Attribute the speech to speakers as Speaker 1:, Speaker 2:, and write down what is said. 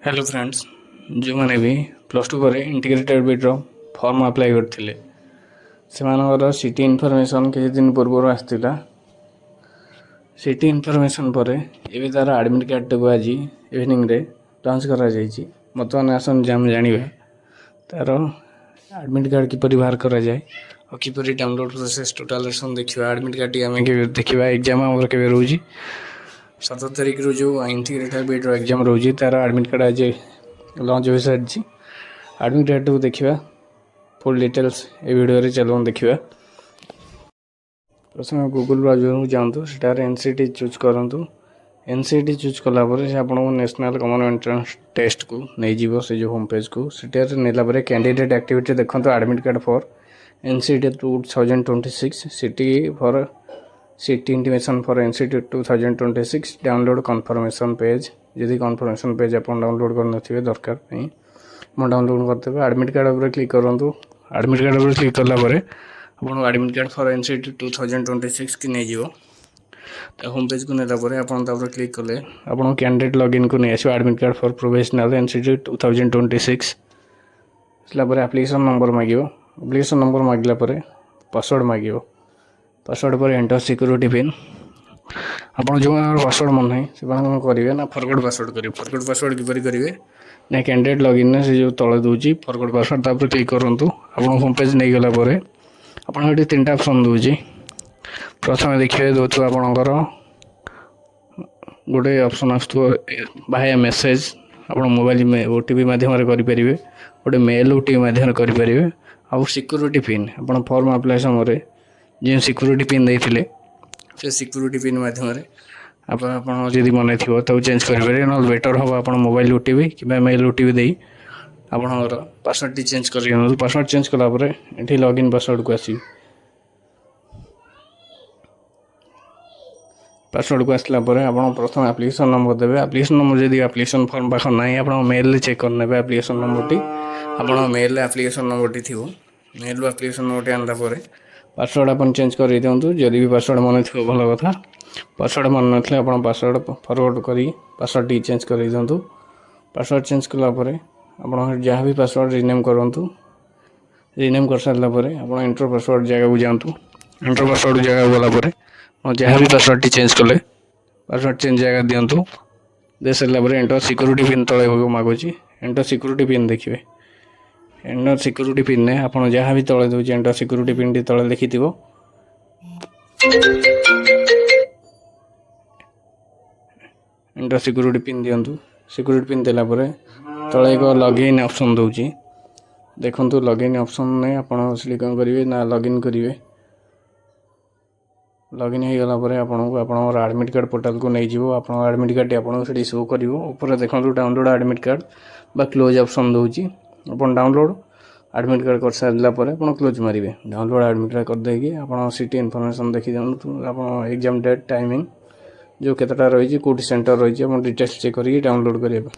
Speaker 1: Hello friends, जो मैंने भी प्लस टू पर इंटीग्रेटेड बिट्र फॉर्म अप्लाई करते से सिटी इनफॉरमेशन किसी दिन पूर्व आसाला। सिटी इनफॉरमेशन पर एवं तार एडमिट कार्ड को आज इवनिंग रे लॉन्च कर बर्तमान आसन आम जाना तार एडमिट कार्ड किपर बाहर कराए और किपर डाउनलोड प्रोसेस टोटाल देखा। एडमिट कार्ड आम देखा एग्जाम आम के रोज 17 तारीख रू जो इंटीग्रेटेड बिट्र एग्जाम रोज तार एडमिट कार्ड आज लॉन्च हो सारी। एडमिट कार्ड को देखा फुल डिटेल्स ए वीडियो चलो देखा। प्रथम गूगल ब्राउजर जातु सेटार एनसीटी चूज करूँ। एनसीटी चूज कलापर से आपको नेशनल कॉमन एंट्रेंस टेस्ट को नहीं जीव से जो होम पेज को सेटार नेला कैंडिडेट एक्टिविटी देखो admit card for NCT 2026 city for city intimation for NCT 2026 download conformation page. जदि कन्फर्मेशन पेज आप डाउनलोड कर दरकार नहीं डाउनलोड करते एडमिट कार्ड पर क्लिक करूँ। एडमिट कार्ड पर क्लिक कलापर आपको एडमिट कार्ड फॉर एनसीटी 2026 की नहीं जीव होम पेज को नेला आप क्लिक कले आप कैंडिडेट लॉगिन को नहीं आसो। Admit card for professional NCT 2026 application number मांग। एप्लिकेशन नंबर मांगला पासवर्ड मांग। पासवर्ड पर एंटर सिक्योरिटी पिन आप जो पासवर्ड मन है से करेंगे ना फरवर्ड पासवर्ड करेंगे। फरवर्ड पासवर्ड किपर करेंगे ना कैंडिडेट लॉगिन से जो तले दूसरी फरवर्ड पासवर्ड तापर क्लिक करूँ। आप होम पेज नहीं गला आपड़ी 3टा ऑप्शन दूसरी। प्रथम देखिए दौर आपणकर गोटे ऑप्शन आया मेसेज आप मोबाइल ओटीपी मध्यम करेंगे। गोटे मेल ओटीपी मध्यम करेंगे। आउ सिक्योरिटी पिन आप फॉर्म अप्लाई समय जो सिक्योरिटी पिन देते से सिक्योरिटी पिन मध्यम आप मन थो चेंज करेंगे ना बेटर हम आप मोबाइल ओटीपी कि मेल ओटीपी दे आपणकर पासवर्ड टी चेंज कर। पासवर्ड चेंज कलापर ये लॉगिन पासवर्ड को आस। पासवर्ड को आसला आप प्रथम एप्लिकेशन नंबर देवे। एप्लिकेशन नंबर जब एप्लिकेशन फॉर्म पाख ना आप मेल चेक करने एप्लिकेशन नंबर टी आप मेल एप्लिकेशन नंबर टी थी मेल एप्लिकेशन नंबर टी आनला पासवर्ड आप चेंज कर दिंतु। जदि भी पासवर्ड मन थो भल कथा पासवर्ड मन ना आप पासवर्ड फरवर्ड कर पासवर्ड टी चेंज कर दिंतु। पासवर्ड चेंज कलापर आप जहाँ भी पासवर्ड रिनेम करूँ। रिनेम कर सारापर आप एंटर पासवर्ड जगह को जातु। एंटर पासवर्ड जगह गलापर जहाँ भी पासवर्ड टी चेंज कले पासवर्ड चेंज जगह दिंतु। दे सारापर एंटर सिक्योरिटी पिन तले मागुच एंटर सिक्योरिटी पिन देखिए। एंटर सिक्योरिटी पिन ने आप जहाँ भी तले दूसरी एंटर सिक्योरिटी पिन टी तले लिखि एंटर सिक्योरिटी पिन दिंतु। सिक्योरिटी पिन देलापर तले एक लॉगिन ऑप्शन दूसरी देखो। लॉगिन ऑप्शन ने आप कौन करेंगे ना लॉगिन करेंगे। लॉगिन हो गला आपको एडमिट कार्ड पोर्टाल को नहीं जीव। आप एडमिट कार्ड आपको शो कर ऊपर देखो डाउनलोड एडमिट कार्ड बा क्लोज ऑप्शन दूसरी आप डाउनलोड एडमिट कार्ड कर सारापर आप क्लोज मारे। डाउनलोड एडमिट कार्ड करदे आप सिटी इनफॉरमेशन देखी दिखाँ। आप एग्जाम डेट टाइमिंग जो केतटा रही कौटी सेंटर रही डिटेल्स चेक करके डाउनलोड करेंगे।